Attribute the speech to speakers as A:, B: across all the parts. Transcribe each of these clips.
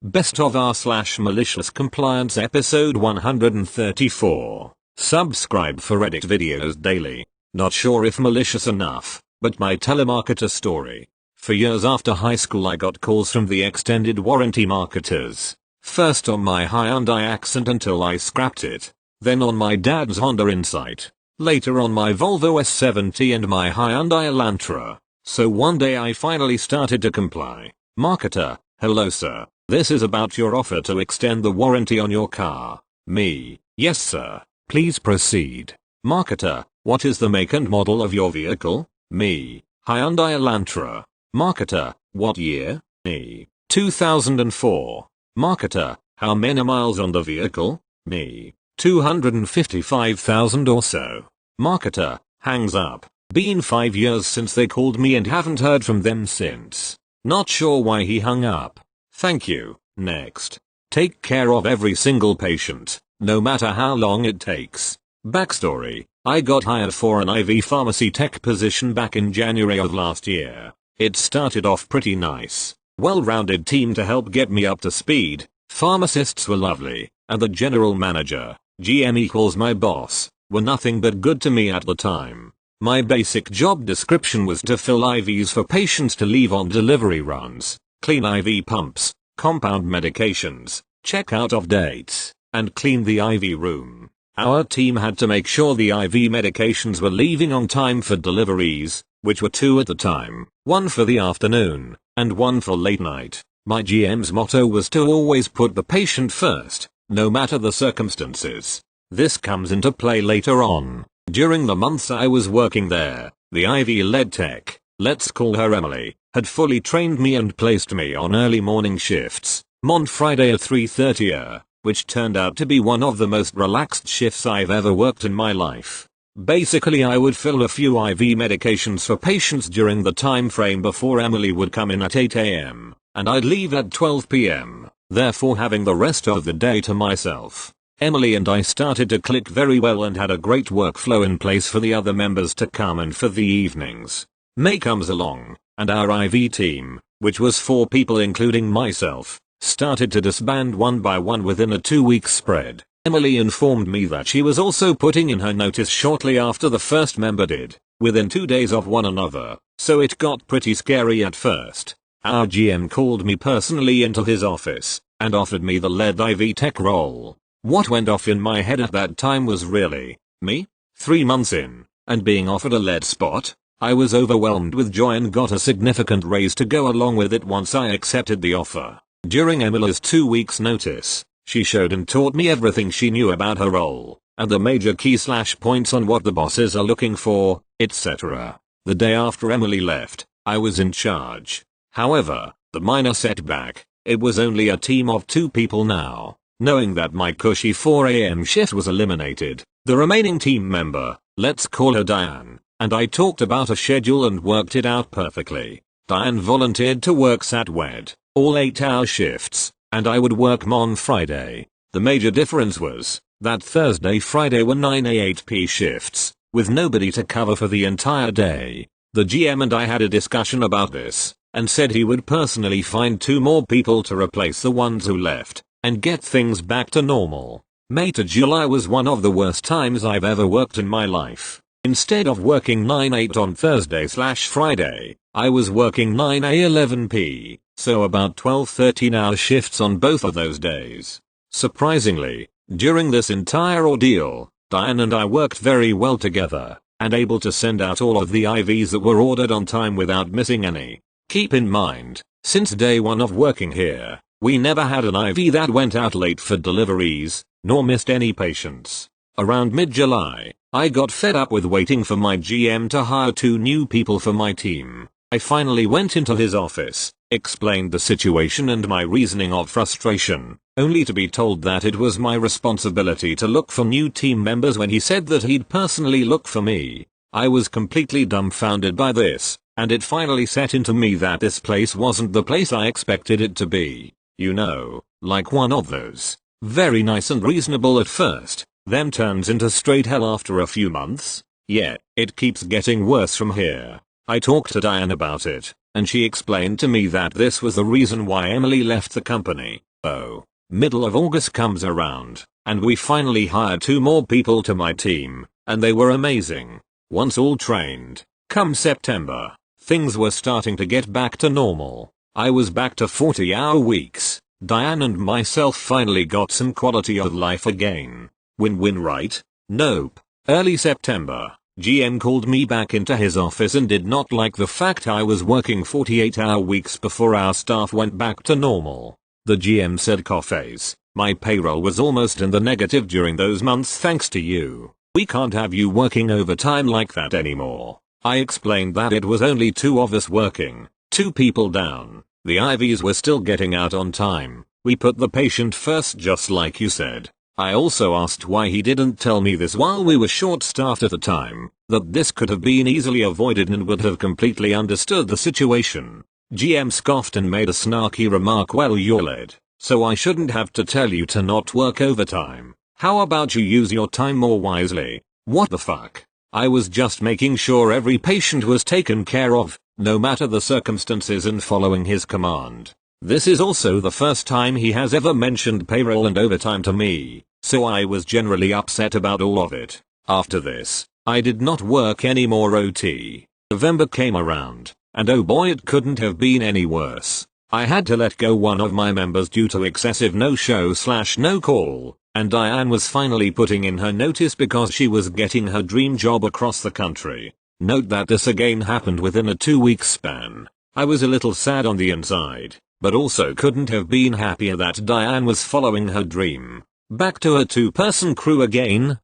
A: Best of r/malicious compliance episode 134. Subscribe for edit videos daily. Not sure if malicious enough, but my telemarketer story. For years after high school I got calls from the extended warranty marketers. First on my Hyundai Accent until I scrapped it. Then on my dad's Honda Insight. Later on my Volvo S70 and my Hyundai Elantra. So one day I finally started to comply. Marketer: hello sir, this is about your offer to extend the warranty on your car. Me: yes sir, please proceed. Marketer: what is the make and model of your vehicle? Me: Hyundai Elantra. Marketer: what year? Me: 2004. Marketer: how many miles on the vehicle? Me: 255,000 or so. Marketer hangs up. Been 5 years since they called me and haven't heard from them since. Not sure why he hung up. Thank you. Next. Take care of every single patient, no matter how long it takes. Backstory: I got hired for an IV pharmacy tech position back in January of last year. It started off pretty nice. Well-rounded team to help get me up to speed. Pharmacists were lovely, and the general manager, GM equals my boss, were nothing but good to me at the time. My basic job description was to fill IVs for patients to leave on delivery runs, clean IV pumps, compound medications, check out of dates, and clean the IV room. Our team had to make sure the IV medications were leaving on time for deliveries, which were 2 at the time, 1 for the afternoon, and 1 for late night. My GM's motto was to always put the patient first, no matter the circumstances. This comes into play later on. During the months I was working there, the IV lead tech, let's call her Emily, had fully trained me and placed me on early morning shifts, Mon Friday at 3:30, which turned out to be one of the most relaxed shifts I've ever worked in my life. Basically I would fill a few IV medications for patients during the time frame before Emily would come in at 8 AM, and I'd leave at 12 PM, therefore having the rest of the day to myself. Emily and I started to click very well and had a great workflow in place for the other members to come in for the evenings. May comes along, and our IV team, which was 4 people including myself, started to disband one by one within a 2-week spread. Emily informed me that she was also putting in her notice shortly after the first member did, within 2 days of one another, so it got pretty scary at first. Our GM called me personally into his office, and offered me the lead IV tech role. What went off in my head at that time was really, me? 3 months in, and being offered a lead spot? I was overwhelmed with joy and got a significant raise to go along with it once I accepted the offer. During Emily's 2 weeks notice, she showed and taught me everything she knew about her role, and the major key/points on what the bosses are looking for, etc. The day after Emily left, I was in charge. However, the minor setback, it was only a team of 2 people now. Knowing that my cushy 4 AM shift was eliminated, the remaining team member, let's call her Diane, and I talked about a schedule and worked it out perfectly. Diane volunteered to work Sat-Wed, all 8-hour shifts, and I would work Mon Friday. The major difference was that Thursday Friday were 9 A 8 P shifts, with nobody to cover for the entire day. The GM and I had a discussion about this, and said he would personally find 2 more people to replace the ones who left, and get things back to normal. May to July was one of the worst times I've ever worked in my life. Instead of working 9-8 on Thursday/Friday, I was working 9 A 11 P, so about 12-13-hour shifts on both of those days. Surprisingly, during this entire ordeal, Diane and I worked very well together, and able to send out all of the IVs that were ordered on time without missing any. Keep in mind, since day 1 of working here, we never had an IV that went out late for deliveries, nor missed any patients. Around mid-July, I got fed up with waiting for my GM to hire 2 new people for my team. I finally went into his office, explained the situation and my reasoning of frustration, only to be told that it was my responsibility to look for new team members when he said that he'd personally look for me. I was completely dumbfounded by this, and it finally set into me that this place wasn't the place I expected it to be. You know, like one of those, very nice and reasonable at first, then turns into straight hell after a few months. Yeah, it keeps getting worse from here. I talked to Diane about it, and she explained to me that this was the reason why Emily left the company. Oh. Middle of August comes around, and we finally hired 2 more people to my team, and they were amazing. Once all trained, come September, things were starting to get back to normal. I was back to 40-hour weeks. Diane and myself finally got some quality of life again. Win-win, right? Nope. Early September, GM called me back into his office and did not like the fact I was working 48-hour weeks before our staff went back to normal. The GM said, "Coffees, my payroll was almost in the negative during those months thanks to you. We can't have you working overtime like that anymore." I explained that it was only 2 of us working, 2 people down. The IVs were still getting out on time. We put the patient first just like you said. I also asked why he didn't tell me this while we were short-staffed at the time, that this could have been easily avoided and would have completely understood the situation. GM scoffed and made a snarky remark, "Well, you're led, so I shouldn't have to tell you to not work overtime. How about you use your time more wisely?" What the fuck? I was just making sure every patient was taken care of, no matter the circumstances, and following his command. This is also the first time he has ever mentioned payroll and overtime to me, so I was generally upset about all of it. After this, I did not work any more OT. November came around, and oh boy, it couldn't have been any worse. I had to let go one of my members due to excessive no-show/no call, and Diane was finally putting in her notice because she was getting her dream job across the country. Note that this again happened within a 2-week span. I was a little sad on the inside, but also couldn't have been happier that Diane was following her dream. Back to her 2-person crew again.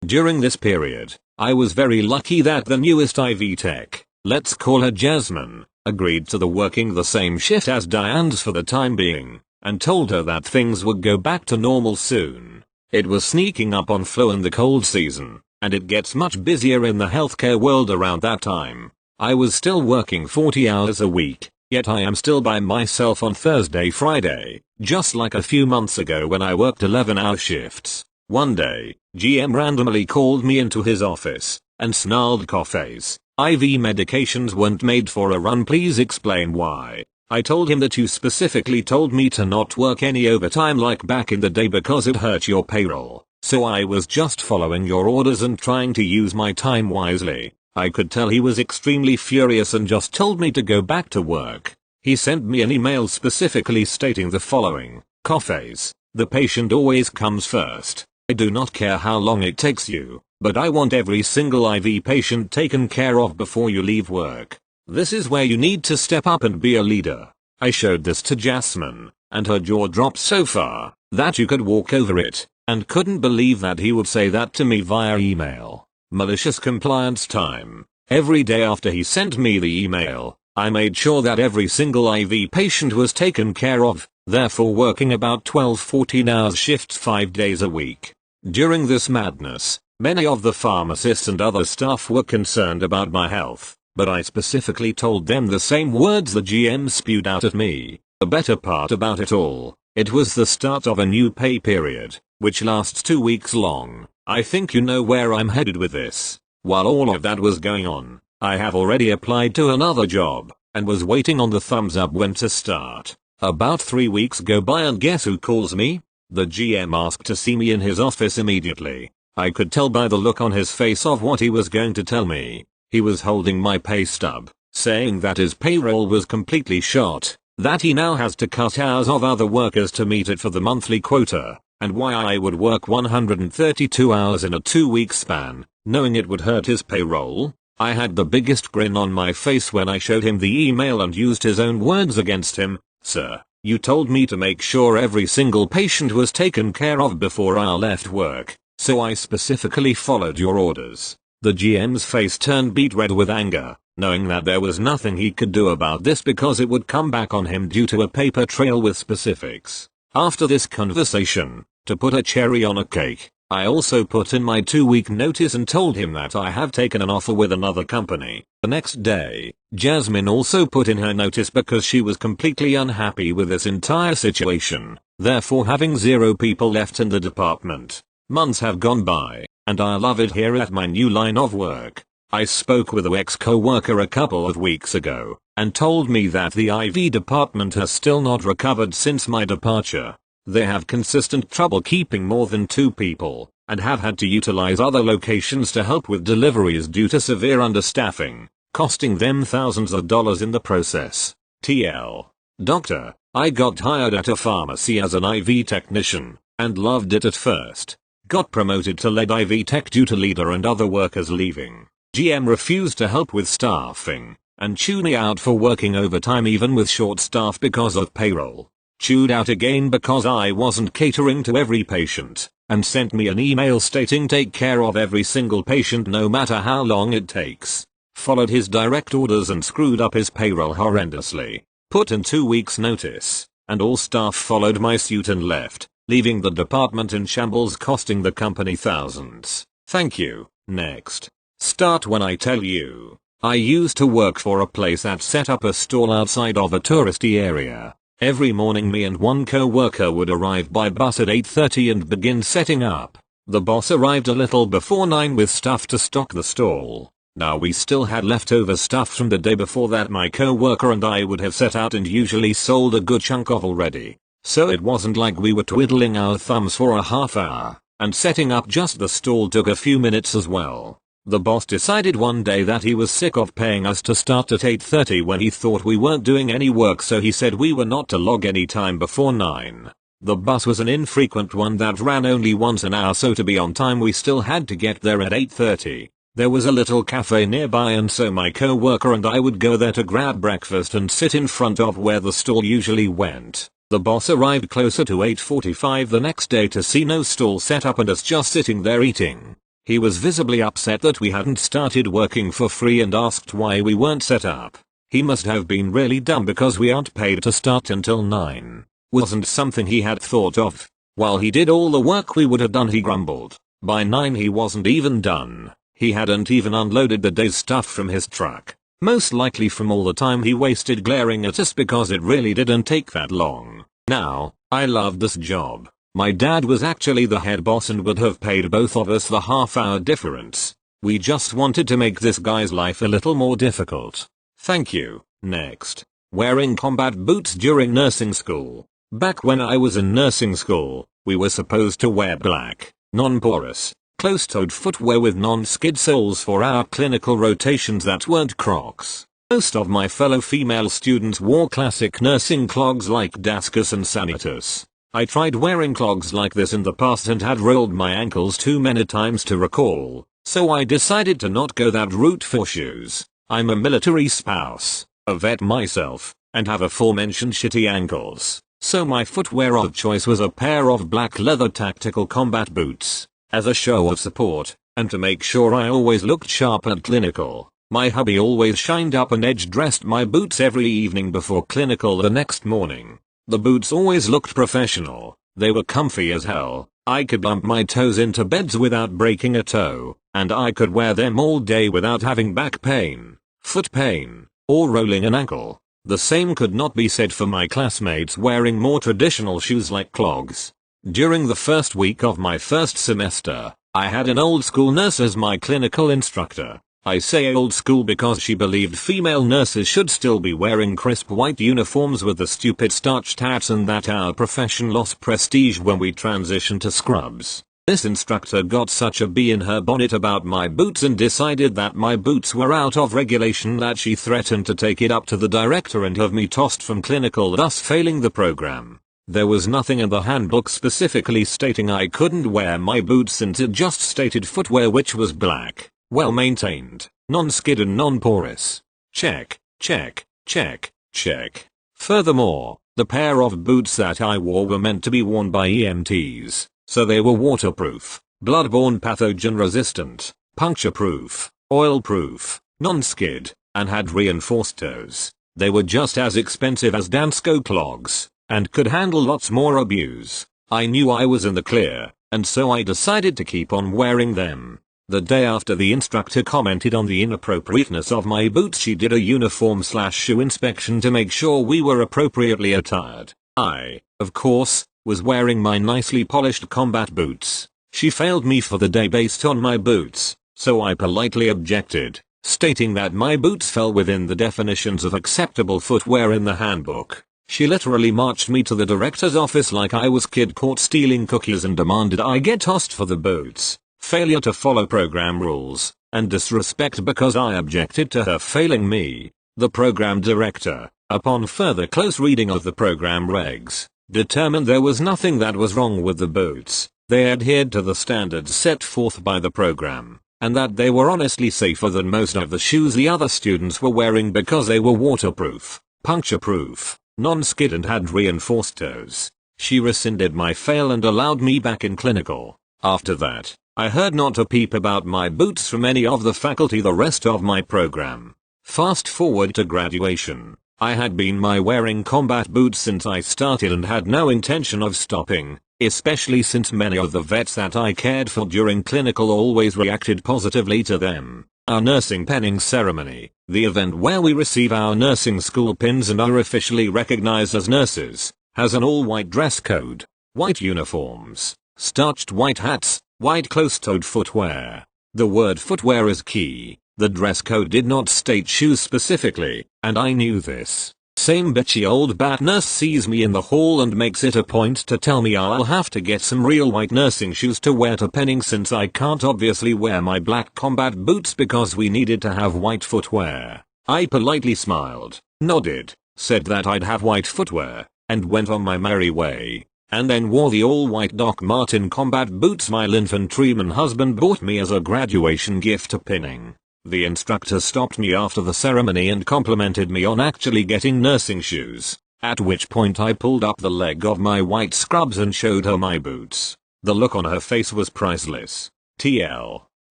A: During this period, I was very lucky that the newest IV tech, let's call her Jasmine, agreed to working the same shift as Diane's for the time being, and told her that things would go back to normal soon. It was sneaking up on Flo in the cold season, and it gets much busier in the healthcare world around that time. I was still working 40 hours a week, yet I am still by myself on Thursday, Friday, just like a few months ago when I worked 11-hour shifts. One day, GM randomly called me into his office and snarled, "Coffees, IV medications weren't made for a run, please explain why." I told him that you specifically told me to not work any overtime like back in the day because it hurt your payroll, so I was just following your orders and trying to use my time wisely. I could tell he was extremely furious and just told me to go back to work. He sent me an email specifically stating the following: "Coffees, the patient always comes first. I do not care how long it takes you, but I want every single IV patient taken care of before you leave work. This is where you need to step up and be a leader." I showed this to Jasmine, and her jaw dropped so far that you could walk over it, and couldn't believe that he would say that to me via email. Malicious compliance time. Every day after he sent me the email, I made sure that every single IV patient was taken care of, therefore working about 12-14 hours shifts 5 days a week. During this madness, many of the pharmacists and other staff were concerned about my health, but I specifically told them the same words the GM spewed out at me. The better part about it all, it was the start of a new pay period, which lasts 2 weeks long. I think you know where I'm headed with this. While all of that was going on, I have already applied to another job, and was waiting on the thumbs up when to start. About 3 weeks go by and guess who calls me? The GM asked to see me in his office immediately. I could tell by the look on his face of what he was going to tell me. He was holding my pay stub, saying that his payroll was completely shot, that he now has to cut hours of other workers to meet it for the monthly quota, and why I would work 132 hours in a 2-week span, knowing it would hurt his payroll. I had the biggest grin on my face when I showed him the email and used his own words against him. "Sir, you told me to make sure every single patient was taken care of before I left work, so I specifically followed your orders." The GM's face turned beet red with anger, knowing that there was nothing he could do about this because it would come back on him due to a paper trail with specifics. After this conversation, to put a cherry on a cake, I also put in my 2-week notice and told him that I have taken an offer with another company. The next day, Jasmine also put in her notice because she was completely unhappy with this entire situation, therefore having 0 people left in the department. Months have gone by, and I love it here at my new line of work. I spoke with an ex-co-worker a couple of weeks ago, and told me that the IV department has still not recovered since my departure. They have consistent trouble keeping more than 2 people, and have had to utilize other locations to help with deliveries due to severe understaffing, costing them thousands of dollars in the process. TL. Doctor, I got hired at a pharmacy as an IV technician, and loved it at first. Got promoted to lead IV tech due to leader and other workers leaving. GM refused to help with staffing, and chewed me out for working overtime even with short staff because of payroll. Chewed out again because I wasn't catering to every patient, and sent me an email stating take care of every single patient no matter how long it takes. Followed his direct orders and screwed up his payroll horrendously. Put in 2 weeks notice, and all staff followed my suit and left, leaving the department in shambles costing the company thousands. Thank you. Next. Start when I tell you. I used to work for a place that set up a stall outside of a touristy area. Every morning me and one co-worker would arrive by bus at 8:30 and begin setting up. The boss arrived a little before 9 with stuff to stock the stall. Now we still had leftover stuff from the day before that my co-worker and I would have set out and usually sold a good chunk of already. So it wasn't like we were twiddling our thumbs for a half hour, and setting up just the stall took a few minutes as well. The boss decided one day that he was sick of paying us to start at 8:30 when he thought we weren't doing any work, so he said we were not to log any time before 9. The bus was an infrequent one that ran only once an hour, so to be on time we still had to get there at 8:30. There was a little cafe nearby, and so my co-worker and I would go there to grab breakfast and sit in front of where the stall usually went. The boss arrived closer to 8:45 the next day to see no stall set up and us just sitting there eating. He was visibly upset that we hadn't started working for free and asked why we weren't set up. He must have been really dumb because we aren't paid to start until 9. Wasn't something he had thought of. While he did all the work we would have done, he grumbled. By 9 he wasn't even done. He hadn't even unloaded the day's stuff from his truck. Most likely from all the time he wasted glaring at us because it really didn't take that long. Now, I loved this job. My dad was actually the head boss and would have paid both of us the half-hour difference. We just wanted to make this guy's life a little more difficult. Thank you. Next. Wearing combat boots during nursing school. Back when I was in nursing school, we were supposed to wear black, non-porous, closed-toed footwear with non-skid soles for our clinical rotations that weren't Crocs. Most of my fellow female students wore classic nursing clogs like Dascus and Sanitas. I tried wearing clogs like this in the past and had rolled my ankles too many times to recall, so I decided to not go that route for shoes. I'm a military spouse, a vet myself, and have aforementioned shitty ankles, so my footwear of choice was a pair of black leather tactical combat boots. As a show of support, and to make sure I always looked sharp and clinical, my hubby always shined up and edge-dressed my boots every evening before clinical the next morning. The boots always looked professional, they were comfy as hell, I could bump my toes into beds without breaking a toe, and I could wear them all day without having back pain, foot pain, or rolling an ankle. The same could not be said for my classmates wearing more traditional shoes like clogs. During the first week of my first semester, I had an old school nurse as my clinical instructor. I say old school because she believed female nurses should still be wearing crisp white uniforms with the stupid starched hats and that our profession lost prestige when we transitioned to scrubs. This instructor got such a bee in her bonnet about my boots and decided that my boots were out of regulation that she threatened to take it up to the director and have me tossed from clinical, thus failing the program. There was nothing in the handbook specifically stating I couldn't wear my boots since it just stated footwear which was black, well maintained, non-skid and non-porous. Check, check, check, check. Furthermore, the pair of boots that I wore were meant to be worn by EMTs, so they were waterproof, bloodborne pathogen resistant, puncture proof, oil proof, non-skid, and had reinforced toes. They were just as expensive as Dansko clogs, and could handle lots more abuse. I knew I was in the clear, and so I decided to keep on wearing them. The day after the instructor commented on the inappropriateness of my boots, she did a uniform/shoe inspection to make sure we were appropriately attired. I, of course, was wearing my nicely polished combat boots. She failed me for the day based on my boots, so I politely objected, stating that my boots fell within the definitions of acceptable footwear in the handbook. She literally marched me to the director's office like I was kid caught stealing cookies and demanded I get tossed for the boots, failure to follow program rules, and disrespect because I objected to her failing me. The program director, upon further close reading of the program regs, determined there was nothing that was wrong with the boots. They adhered to the standards set forth by the program, and that they were honestly safer than most of the shoes the other students were wearing because they were waterproof, puncture-proof, non-skid and had reinforced toes. She rescinded my fail and allowed me back in clinical. After that, I heard not a peep about my boots from any of the faculty the rest of my program. Fast forward to graduation. I had been wearing combat boots since I started and had no intention of stopping, especially since many of the vets that I cared for during clinical always reacted positively to them. Our nursing pinning ceremony, the event where we receive our nursing school pins and are officially recognized as nurses, has an all-white dress code, white uniforms, starched white hats, white closed-toed footwear. The word footwear is key. The dress code did not state shoes specifically, and I knew this. Same bitchy old bat nurse sees me in the hall and makes it a point to tell me I'll have to get some real white nursing shoes to wear to pinning since I can't obviously wear my black combat boots because we needed to have white footwear. I politely smiled, nodded, said that I'd have white footwear, and went on my merry way. And then wore the all-white Doc Marten combat boots my infantryman husband bought me as a graduation gift to pinning. The instructor stopped me after the ceremony and complimented me on actually getting nursing shoes, at which point I pulled up the leg of my white scrubs and showed her my boots. The look on her face was priceless. TL.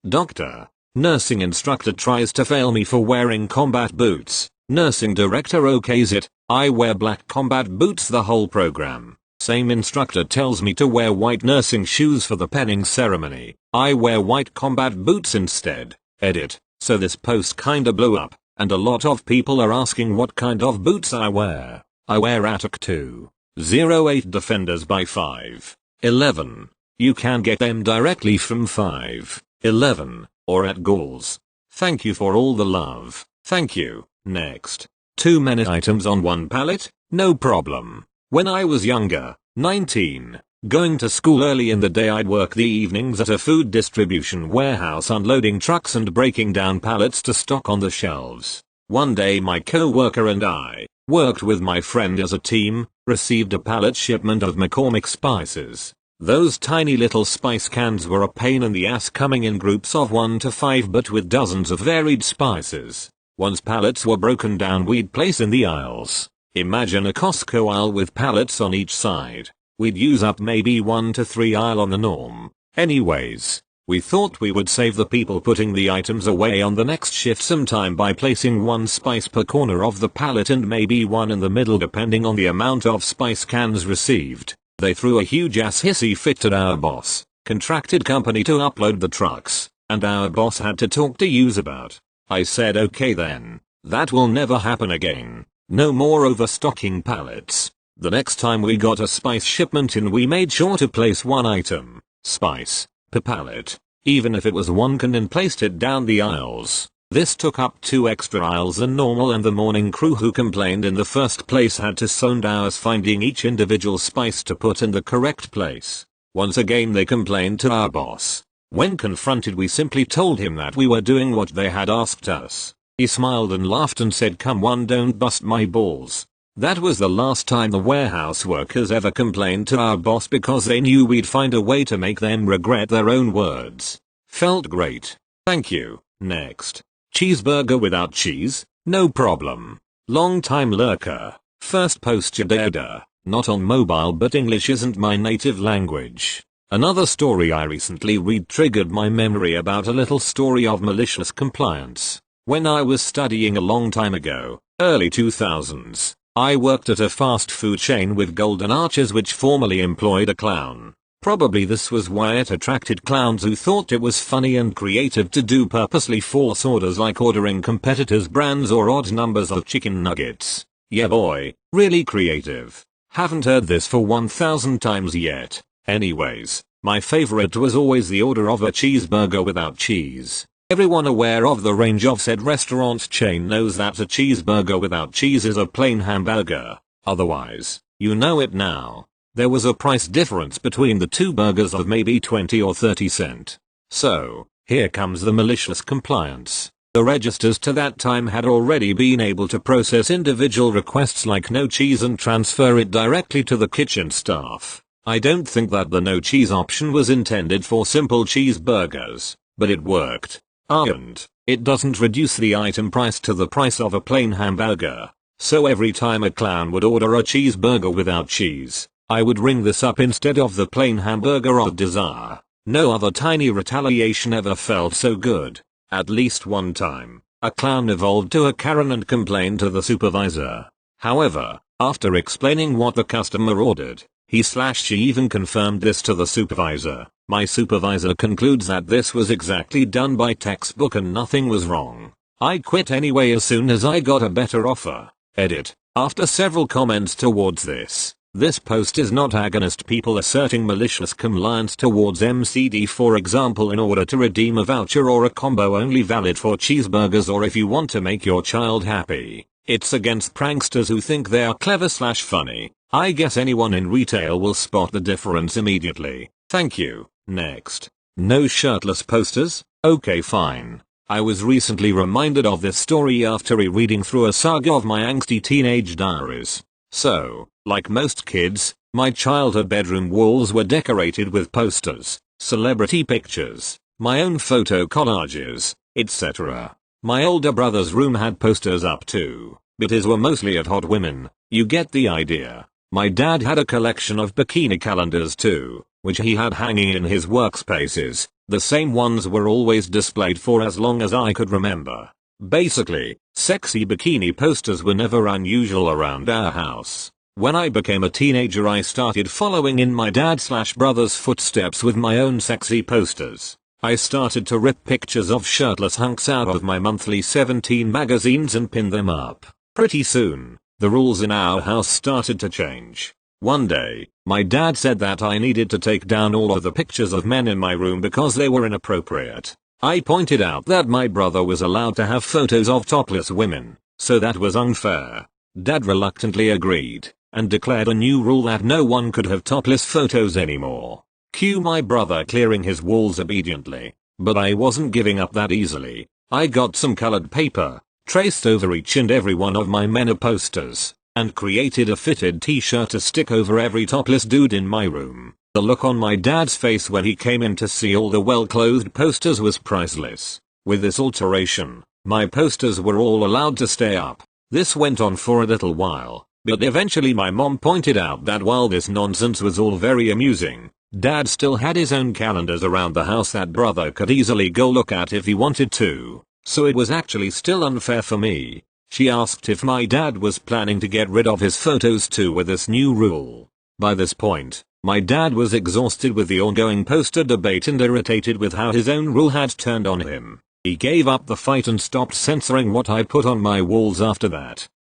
A: Doctor. Nursing instructor tries to fail me for wearing combat boots. Nursing director okays it. I wear black combat boots the whole program. Same instructor tells me to wear white nursing shoes for the penning ceremony. I wear white combat boots instead. Edit. So this post kinda blew up, and a lot of people are asking what kind of boots I wear. I wear Attack 2.08 Defenders by 5.11. You can get them directly from 5.11, or at Gauls. Thank you for all the love. Thank you. Next. Too many items on one pallet? No problem. When I was younger, 19, going to school early in the day, I'd work the evenings at a food distribution warehouse unloading trucks and breaking down pallets to stock on the shelves. One day my co-worker and I, worked with my friend as a team, received a pallet shipment of McCormick spices. Those tiny little spice cans were a pain in the ass, coming in groups of 1 to 5 but with dozens of varied spices. Once pallets were broken down, we'd place in the aisles. Imagine a Costco aisle with pallets on each side. We'd use up maybe 1 to 3 aisle on the norm. Anyways, we thought we would save the people putting the items away on the next shift some time by placing 1 spice per corner of the pallet and maybe 1 in the middle depending on the amount of spice cans received. They threw a huge ass hissy fit at our boss, contracted company to upload the trucks, and our boss had to talk to yous about. I said okay then. That will never happen again. No more overstocking pallets. The next time we got a spice shipment in, we made sure to place 1 item, spice, per pallet, even if it was 1 can, and placed it down the aisles. This took up 2 extra aisles than normal, and the morning crew who complained in the first place had to spend hours finding each individual spice to put in the correct place. Once again they complained to our boss. When confronted, we simply told him that we were doing what they had asked us. He smiled and laughed and said, "Come on, don't bust my balls." That was the last time the warehouse workers ever complained to our boss because they knew we'd find a way to make them regret their own words. Felt great. Thank you. Next. Cheeseburger without cheese? No problem. Long time lurker. First post Jadada. Not on mobile, but English isn't my native language. Another story I recently read triggered my memory about a little story of malicious compliance. When I was studying a long time ago, early 2000s, I worked at a fast food chain with golden arches which formerly employed a clown. Probably this was why it attracted clowns who thought it was funny and creative to do purposely false orders like ordering competitors' brands or odd numbers of chicken nuggets. Yeah boy, really creative. Haven't heard this for 1000 times yet. Anyways, my favorite was always the order of a cheeseburger without cheese. Everyone aware of the range of said restaurant chain knows that a cheeseburger without cheese is a plain hamburger. Otherwise, you know it now. There was a price difference between the two burgers of maybe 20 or 30 cents. So, here comes the malicious compliance. The registers to that time had already been able to process individual requests like no cheese and transfer it directly to the kitchen staff. I don't think that the no cheese option was intended for simple cheeseburgers, but it worked. And it doesn't reduce the item price to the price of a plain hamburger. So every time a clown would order a cheeseburger without cheese, I would ring this up instead of the plain hamburger of desire. No other tiny retaliation ever felt so good. At least one time, a clown evolved to a Karen and complained to the supervisor. However, after explaining what the customer ordered, she even confirmed this to the supervisor. My supervisor concludes that this was exactly done by textbook and nothing was wrong. I quit anyway as soon as I got a better offer. Edit. After several comments towards this post is not against people asserting malicious compliance towards MCD, for example in order to redeem a voucher or a combo only valid for cheeseburgers, or if you want to make your child happy. It's against pranksters who think they are clever/funny. I guess anyone in retail will spot the difference immediately. Thank you. Next. No shirtless posters? Okay, fine. I was recently reminded of this story after rereading through a saga of my angsty teenage diaries. So, like most kids, my childhood bedroom walls were decorated with posters, celebrity pictures, my own photo collages, etc. My older brother's room had posters up too, but his were mostly of hot women. You get the idea. My dad had a collection of bikini calendars too, which he had hanging in his workspaces. The same ones were always displayed for as long as I could remember. Basically, sexy bikini posters were never unusual around our house. When I became a teenager, I started following in my dad/brother's footsteps with my own sexy posters. I started to rip pictures of shirtless hunks out of my monthly 17 magazines and pin them up. Pretty soon, the rules in our house started to change. One day, my dad said that I needed to take down all of the pictures of men in my room because they were inappropriate. I pointed out that my brother was allowed to have photos of topless women, so that was unfair. Dad reluctantly agreed, and declared a new rule that no one could have topless photos anymore. Cue my brother clearing his walls obediently. But I wasn't giving up that easily. I got some colored paper, traced over each and every one of my men posters, and created a fitted t-shirt to stick over every topless dude in my room. The look on my dad's face when he came in to see all the well-clothed posters was priceless. With this alteration, my posters were all allowed to stay up. This went on for a little while, but eventually my mom pointed out that while this nonsense was all very amusing, Dad still had his own calendars around the house that brother could easily go look at if he wanted to. So it was actually still unfair for me. She asked if my dad was planning to get rid of his photos too with this new rule. By this point, my dad was exhausted with the ongoing poster debate and irritated with how his own rule had turned on him. He gave up the fight and stopped censoring what I put on my walls after that.